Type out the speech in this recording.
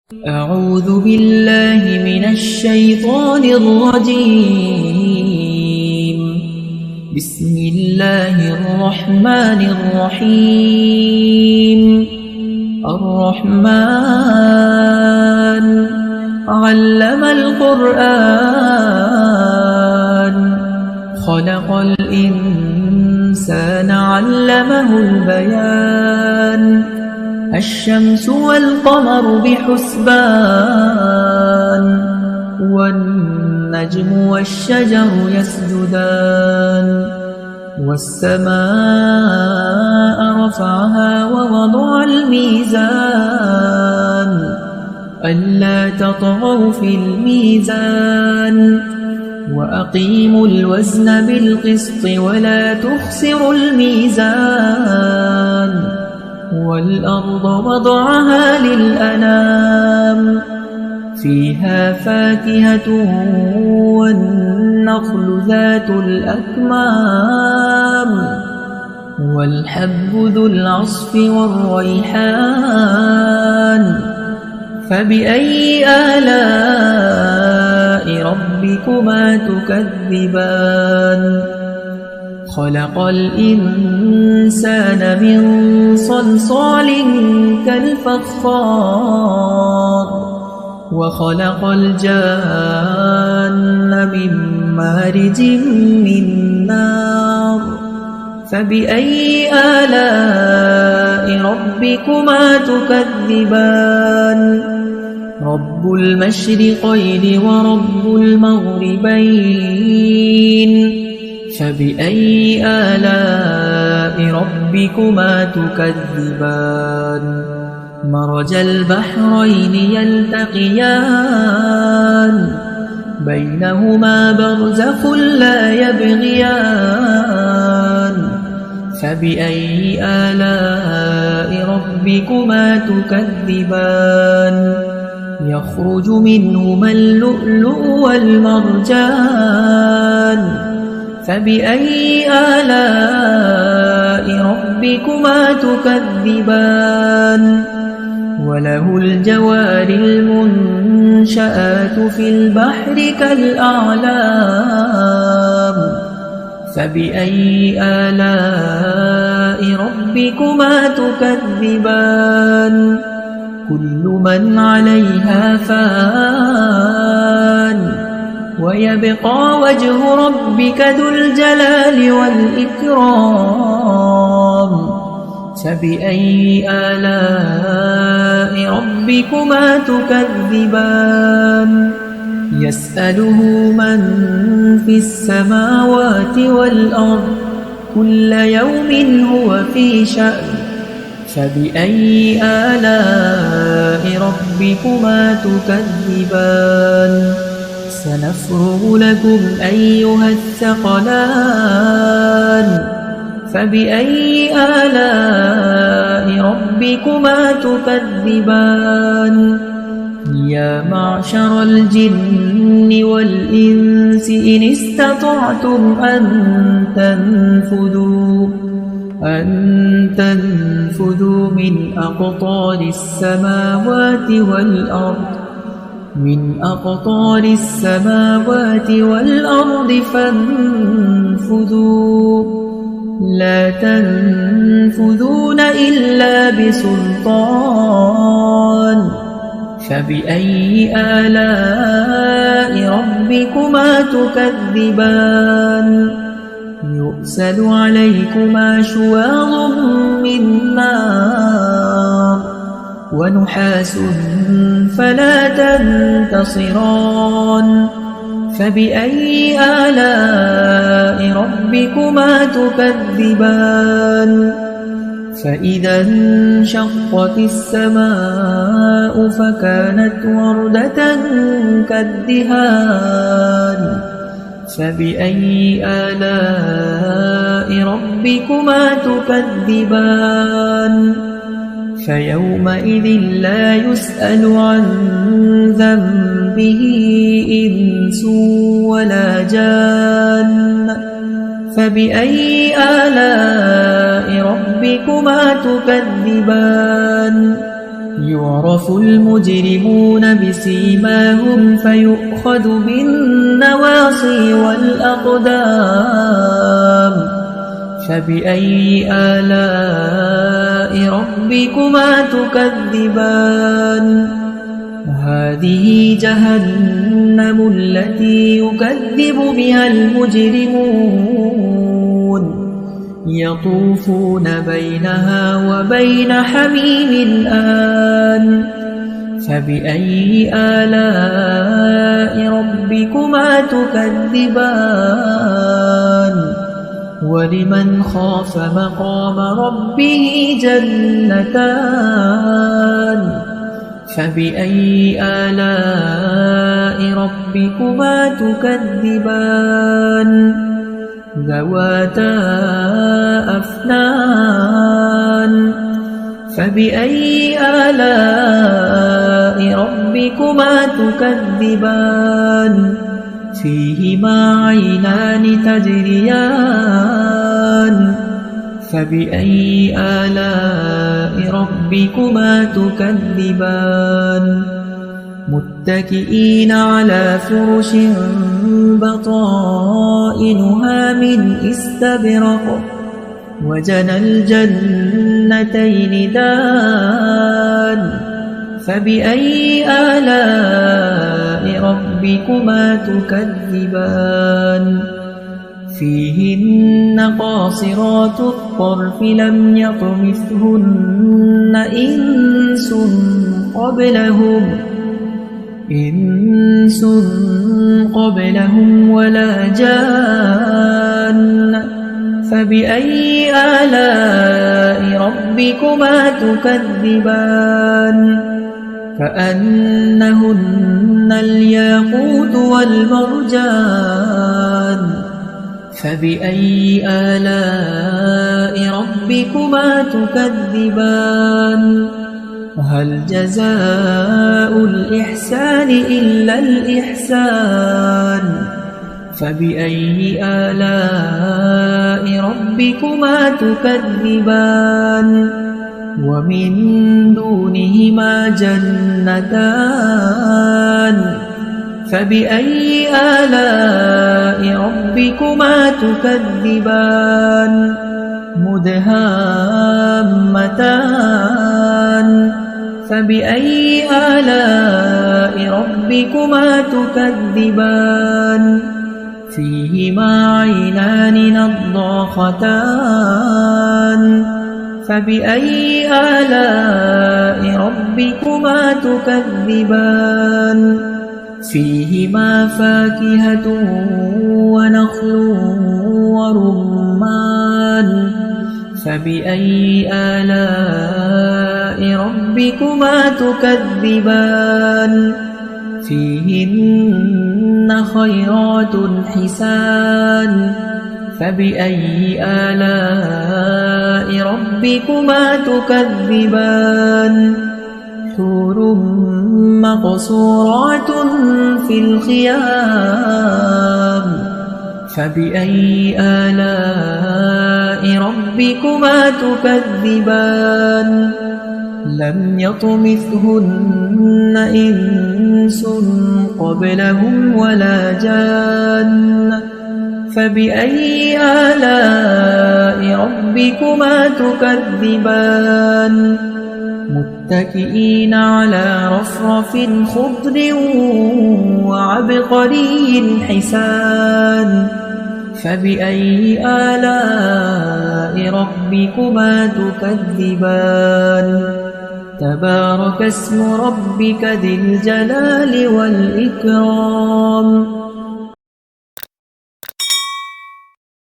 أعوذ بالله من الشيطان الرجيم. بسم الله الرحمن الرحيم. الرحمن علم القرآن خلق الإنسان علمه البيان الشمس والقمر بحسبان والنجم والشجر يسجدان والسماء رفعها ووضع الميزان ألا تطغوا في الميزان وأقيموا الوزن بالقسط ولا تخسروا الميزان والأرض وضعها للأنام فيها فاكهة والنخل ذات الأكمام والحب ذو العصف والريحان فبأي آلاء ربكما تكذبان خلق الإنسان من صلصال كالفخار وخلق الجان من مارج من نار فبأي آلاء ربكما تكذبان رب المشرقين ورب المغربين فبأي آلاء ربكما تكذبان مرج البحرين يلتقيان بينهما برزخ لا يبغيان فبأي آلاء ربكما تكذبان يخرج منهما اللؤلؤ والمرجان فبأي آلاء ربكما تكذبان وله الجوار المنشآت في البحر كالأعلام فبأي آلاء ربكما تكذبان كل من عليها فان ويبقى وجه ربك ذو الجلال والإكرام فبأي آلاء ربكما تكذبان يسأله من في السماوات والأرض كل يوم هو في شأن فبأي آلاء ربكما تكذبان سنفرغ لكم أيها الثقلان فبأي آلاء ربكما تكذبان يا معشر الجن والإنس إن استطعتم أن تنفذوا من أقطار السماوات والأرض فانفذوا لا تنفذون إلا بسلطان فبأي آلاء ربكما تكذبان يؤسل عليكما شواظ من نار ونحاس فلا تنتصران فبأي آلاء ربكما تكذبان فإذا انشقت السماء فكانت وردة كالدهان فبأي آلاء ربكما تكذبان فيومئذ لا يسأل عن ذنبه إنس ولا جان فبأي آلاء ربكما تكذبان يعرف المجرمون بسيماهم فيؤخذ بالنواصي والأقدام فبأي آلاء ربكما تكذبان هذه جهنم التي يكذب بها المجرمون يطوفون بينها وبين حميم آن فبأي آلاء ربكما تكذبان ولمن خاف مقام ربه جنتان فبأي آلاء ربكما تكذبان ذواتا أفنان فبأي آلاء ربكما تكذبان فيهما عينان تجريان فبأي آلاء ربكما تكذبان متكئين على فرش بطائنها من استبرق وجنى الجنتين دان فبأي آلاء ربكما تكذبان فيهن قاصرات الطرف لم يطمثهن إنس قبلهم ولا جان فبأي آلاء ربكما تكذبان كأنهن الياقوت والمرجان فبأي آلاء ربكما تكذبان هل جزاء الإحسان إلا الإحسان فبأي آلاء ربكما تكذبان ومن دونهما جنتان فبأي آلاء ربكما تكذبان مدهامتان فبأي آلاء ربكما تكذبان فيهما عينان نضاختان فبأي آلاء ربكما تكذبان فيهما فاكهة ونخل ورمان فبأي آلاء ربكما تكذبان فيهن خيرات حسان فبأي آلاء ربكما تكذبان حور مقصورات في الخيام فبأي آلاء ربكما تكذبان لم يطمثهن إنس قبلهم ولا جان فبأي آلاء ربكما تكذبان متكئين على رفرف خضر وعبقري حسان فبأي آلاء ربكما تكذبان تبارك اسم ربك ذي الجلال والإكرام